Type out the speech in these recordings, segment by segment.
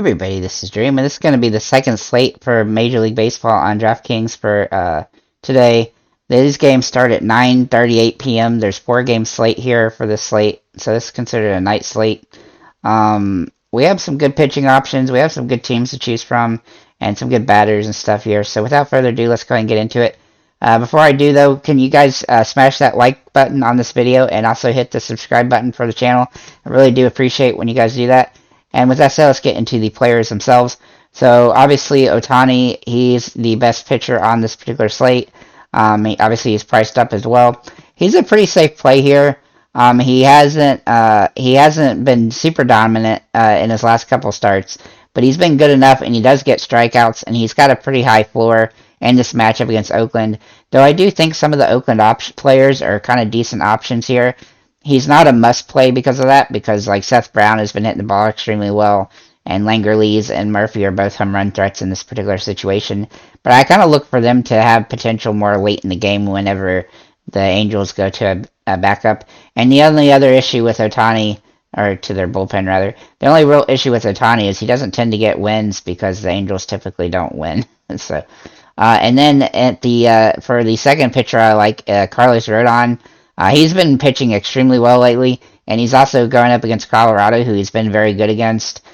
Everybody, this is Dream, and this is going to be the second slate for Major League Baseball on DraftKings for today. These games start at 9:38 p.m. There's 4-game slate here for this slate, so this is considered a night slate. We have some good pitching options. We have some good teams to choose from, and some good batters and stuff here. So without further ado, let's go ahead and get into it. Before I do, though, can you guys smash that like button on this video and also hit the subscribe button for the channel? I really do appreciate when you guys do that. And with that said, let's get into the players themselves. So obviously, Ohtani, he's the best pitcher on this particular slate. Obviously, he's priced up as well. He's a pretty safe play here. He hasn't been super dominant in his last couple starts, but he's been good enough, and he does get strikeouts, and he's got a pretty high floor in this matchup against Oakland. Though I do think some of the Oakland players are kind of decent options here. He's not a must-play because of that, because like Seth Brown has been hitting the ball extremely well, and Langerlees and Murphy are both home run threats in this particular situation. But I kind of look for them to have potential more late in the game whenever the Angels go to a backup. And the only other issue with Ohtani, or to their bullpen rather, the only real issue with Ohtani is he doesn't tend to get wins because the Angels typically don't win. So, and then at the for the second pitcher I like, Carlos Rodon. He's been pitching extremely well lately, and he's also going up against Colorado, who he's been very good against.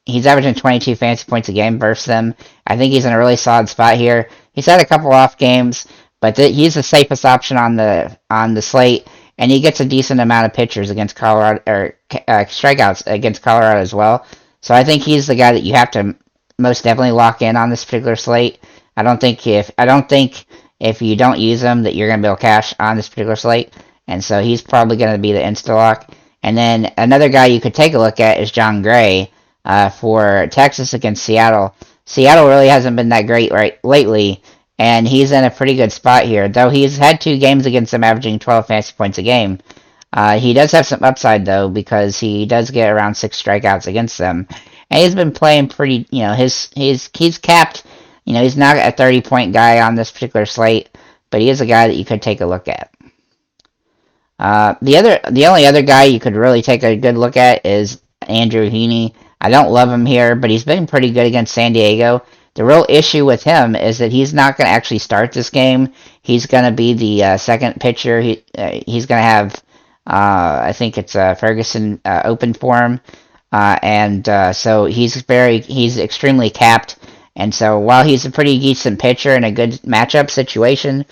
He's averaging 22 fantasy points a game versus them. I think he's in a really solid spot here. He's had a couple off games, but he's the safest option on the slate, and he gets a decent amount of pitchers against Colorado, or strikeouts against Colorado as well. So I think he's the guy that you have to most definitely lock in on this particular slate. I don't think if you don't use him that you're going to be able to cash on this particular slate. And so he's probably going to be the insta-lock. And then another guy you could take a look at is John Gray for Texas against Seattle. Seattle really hasn't been that great lately, and he's in a pretty good spot here. Though he's had 2 games against them averaging 12 fantasy points a game. He does have some upside, though, because he does get around 6 strikeouts against them. And he's been playing pretty, he's capped. He's not a 30-point guy on this particular slate, but he is a guy that you could take a look at. The only other guy you could really take a good look at is Andrew Heaney. I don't love him here, but he's been pretty good against San Diego. The real issue with him is that he's not going to actually start this game. He's going to be the second pitcher. He's going to have, I think it's Ferguson open for him, so he's extremely capped. And so while he's a pretty decent pitcher in a good matchup situation,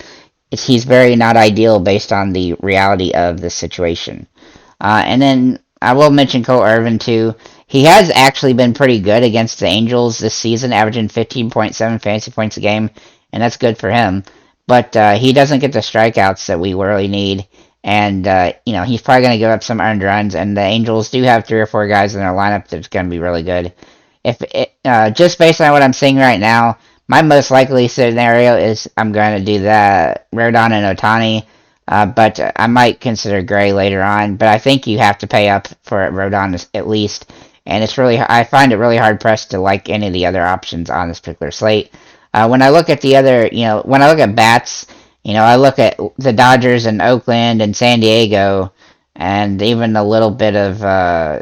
he's very not ideal based on the reality of the situation. And then I will mention Cole Irvin too. He has actually been pretty good against the Angels this season, averaging 15.7 fantasy points a game, and that's good for him. But he doesn't get the strikeouts that we really need, and he's probably going to give up some earned runs. And the Angels do have 3 or 4 guys in their lineup that's going to be really good. Just based on what I'm seeing right now, my most likely scenario is I'm going to do that Rodon and Ohtani, but I might consider Gray later on. But I think you have to pay up for Rodon at least, and I find it really hard pressed to like any of the other options on this particular slate. When I look at the other, when I look at bats, I look at the Dodgers and Oakland and San Diego, and even a little bit of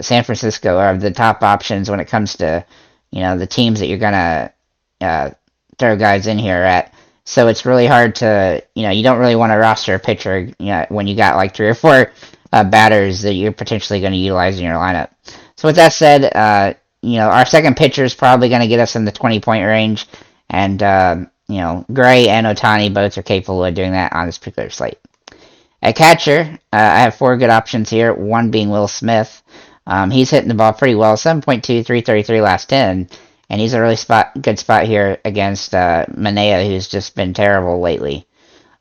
San Francisco are the top options when it comes to, the teams that you're going to throw guys in here at. So it's really hard to, you don't really want to roster a pitcher when you got like 3 or 4 batters that you're potentially going to utilize in your lineup. So with that said, our second pitcher is probably going to get us in the 20-point range. And, Gray and Ohtani both are capable of doing that on this particular slate. At catcher, I have 4 good options here, one being Will Smith. He's hitting the ball pretty well, 7.2, 333 last 10, and he's a really good spot here against Manea, who's just been terrible lately.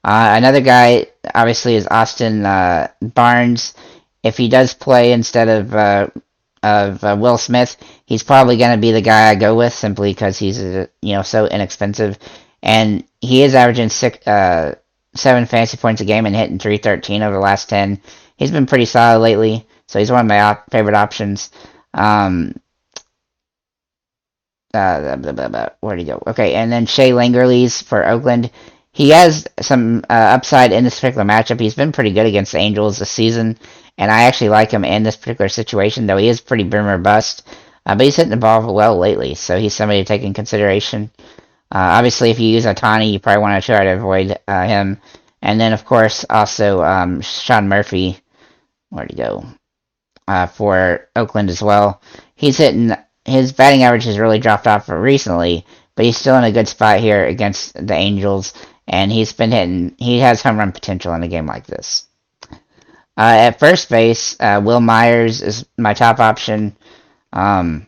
Another guy, obviously, is Austin Barnes. If he does play instead of Will Smith, he's probably going to be the guy I go with, simply because he's so inexpensive, and he is averaging 7 fantasy points a game and hitting 313 over the last 10. He's been pretty solid lately, so he's one of my favorite options. Where'd he go? Okay, and then Shea Langerlees for Oakland. He has some upside in this particular matchup. He's been pretty good against the Angels this season, and I actually like him in this particular situation, though he is pretty boom or bust. But he's hitting the ball well lately, so he's somebody to take in consideration. Obviously, if you use Otani, you probably want to try to avoid him. And then, of course, also Sean Murphy, where'd he go? For Oakland as well. He's hitting, his batting average has really dropped off recently, but he's still in a good spot here against the Angels, and he's been hitting, he has home run potential in a game like this. At first base, Will Myers is my top option for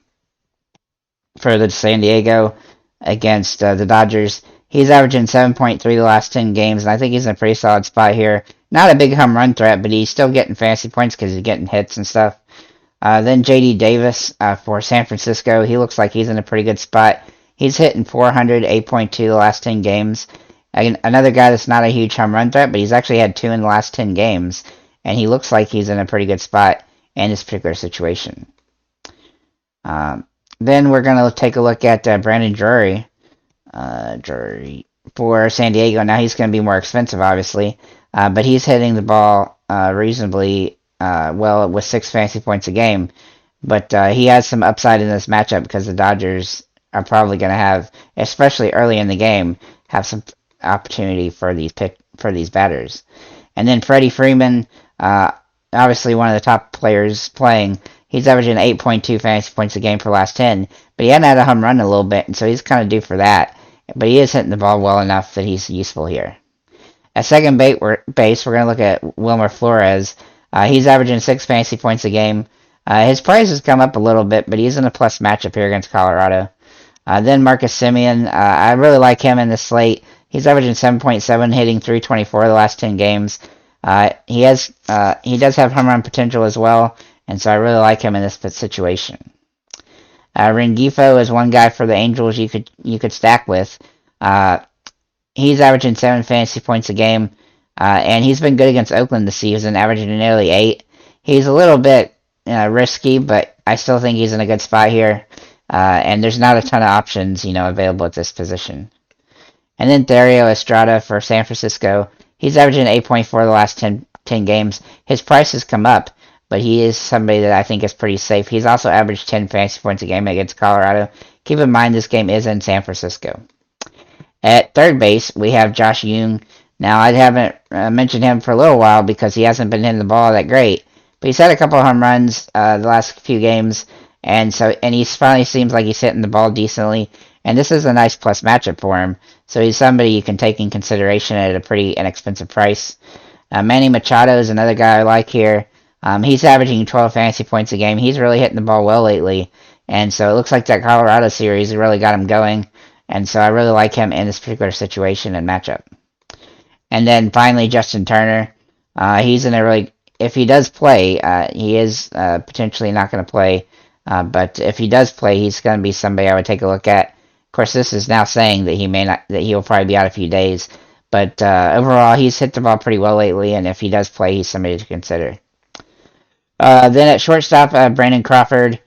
the San Diego against the Dodgers. He's averaging 7.3 the last 10 games, and I think he's in a pretty solid spot here. Not a big home run threat, but he's still getting fantasy points because he's getting hits and stuff. Then J.D. Davis for San Francisco. He looks like he's in a pretty good spot. He's hitting 400, 8.2 the last 10 games. Another guy that's not a huge home run threat, but he's actually had 2 in the last 10 games, and he looks like he's in a pretty good spot in this particular situation. Then we're going to take a look at Brandon Drury. For San Diego. Now he's going to be more expensive, obviously, but he's hitting the ball reasonably well with 6 fantasy points a game. But he has some upside in this matchup because the Dodgers are probably going to have, especially early in the game, have some opportunity for these batters. And then Freddie Freeman, obviously one of the top players playing. He's averaging 8.2 fantasy points a game for the last 10, but he hadn't had a home run in a little bit, and so he's kind of due for that. But he is hitting the ball well enough that he's useful here. At second base, we're going to look at Wilmer Flores. He's averaging 6 fantasy points a game. His price has come up a little bit, but he's in a plus matchup here against Colorado. Then Marcus Semien. I really like him in the slate. He's averaging 7.7, hitting 324 the last 10 games. He does have home run potential as well, and so I really like him in this situation. Rengifo is one guy for the Angels you could stack with. He's averaging 7 fantasy points a game, and he's been good against Oakland this season, averaging nearly 8. He's a little bit risky, but I still think he's in a good spot here. And there's not a ton of options, available at this position. And then Thairo Estrada for San Francisco. He's averaging 8.4 the last 10 games. His price has come up, but he is somebody that I think is pretty safe. He's also averaged 10 fantasy points a game against Colorado. Keep in mind this game is in San Francisco. At third base, we have Josh Jung. Now, I haven't mentioned him for a little while because he hasn't been hitting the ball that great, but he's had a couple of home runs the last few games, and he finally seems like he's hitting the ball decently, and this is a nice plus matchup for him, so he's somebody you can take in consideration at a pretty inexpensive price. Manny Machado is another guy I like here. He's averaging 12 fantasy points a game. He's really hitting the ball well lately, and so it looks like that Colorado series really got him going, and so I really like him in this particular situation and matchup. And then finally, Justin Turner. He's in a really, if he does play, he is potentially not going to play, but if he does play, he's going to be somebody I would take a look at. Of course, this is now saying that he will probably be out a few days, but overall, he's hit the ball pretty well lately, and if he does play, he's somebody to consider. Then at shortstop, Brandon Crawford.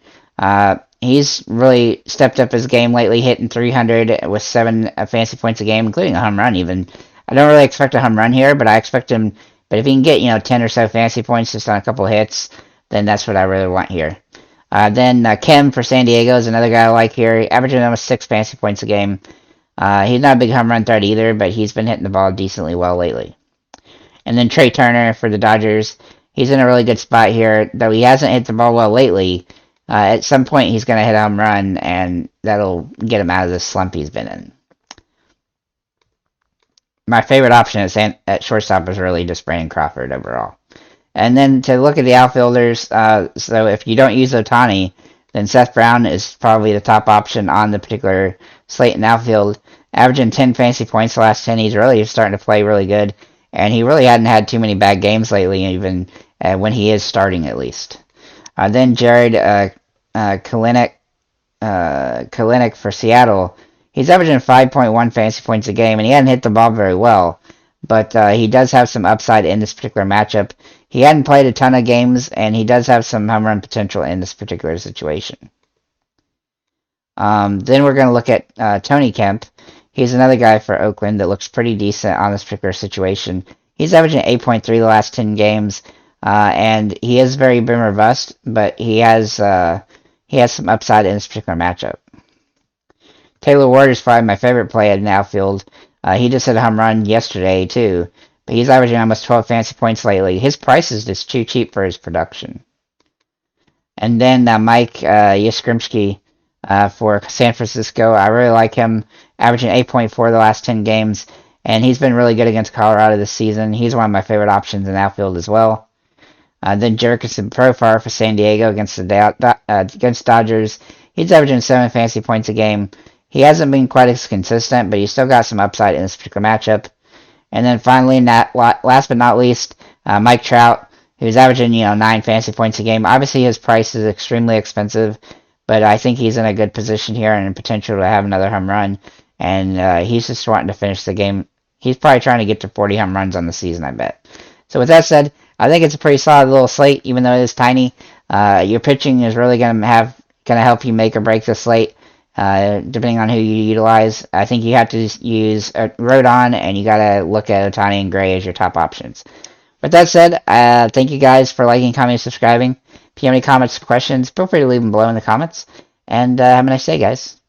He's really stepped up his game lately, hitting 300 with 7 fantasy points a game, including a home run even. I don't really expect a home run here, but I expect him, but if he can get, 10 or so fantasy points just on a couple of hits, then that's what I really want here. Then Kim for San Diego is another guy I like here, averaging almost 6 fantasy points a game. He's not a big home run threat either, but he's been hitting the ball decently well lately. And then Trey Turner for the Dodgers. He's in a really good spot here, though he hasn't hit the ball well lately. At some point, he's going to hit a home run, and that'll get him out of the slump he's been in. My favorite option at shortstop is really just Brandon Crawford overall. And then to look at the outfielders, so if you don't use Otani, then Seth Brown is probably the top option on the particular slate in outfield. Averaging 10 fantasy points the last 10, he's really starting to play really good. And he really hadn't had too many bad games lately, even when he is starting at least. Then Jared Kalenic for Seattle. He's averaging 5.1 fantasy points a game, and he hadn't hit the ball very well. But he does have some upside in this particular matchup. He hadn't played a ton of games, and he does have some home run potential in this particular situation. Then we're going to look at Tony Kemp. He's another guy for Oakland that looks pretty decent on this particular situation. He's averaging 8.3 the last 10 games, and he is very boom or bust, but he has he has some upside in this particular matchup. Taylor Ward is probably my favorite play in the outfield. He just hit a home run yesterday, too. But he's averaging almost 12 fantasy points lately. His price is just too cheap for his production. And then Mike Yastrzemski for San Francisco. I really like him, averaging 8.4 the last 10 games. And he's been really good against Colorado this season. He's one of my favorite options in the outfield as well. Then Jurickson Profar for San Diego against against Dodgers. He's averaging 7 fantasy points a game. He hasn't been quite as consistent, but he's still got some upside in this particular matchup. And then finally, last but not least, Mike Trout, who's averaging 9 fantasy points a game. Obviously, his price is extremely expensive, but I think he's in a good position here and potential to have another home run. And he's just wanting to finish the game. He's probably trying to get to 40 home runs on the season, I bet. So with that said, I think it's a pretty solid little slate, even though it is tiny. Your pitching is really going to help you make or break the slate, depending on who you utilize. I think you have to use Rodon, and you got to look at Ohtani and Gray as your top options. With that said, thank you guys for liking, commenting, subscribing. If you have any comments or questions, feel free to leave them below in the comments. And have a nice day, guys.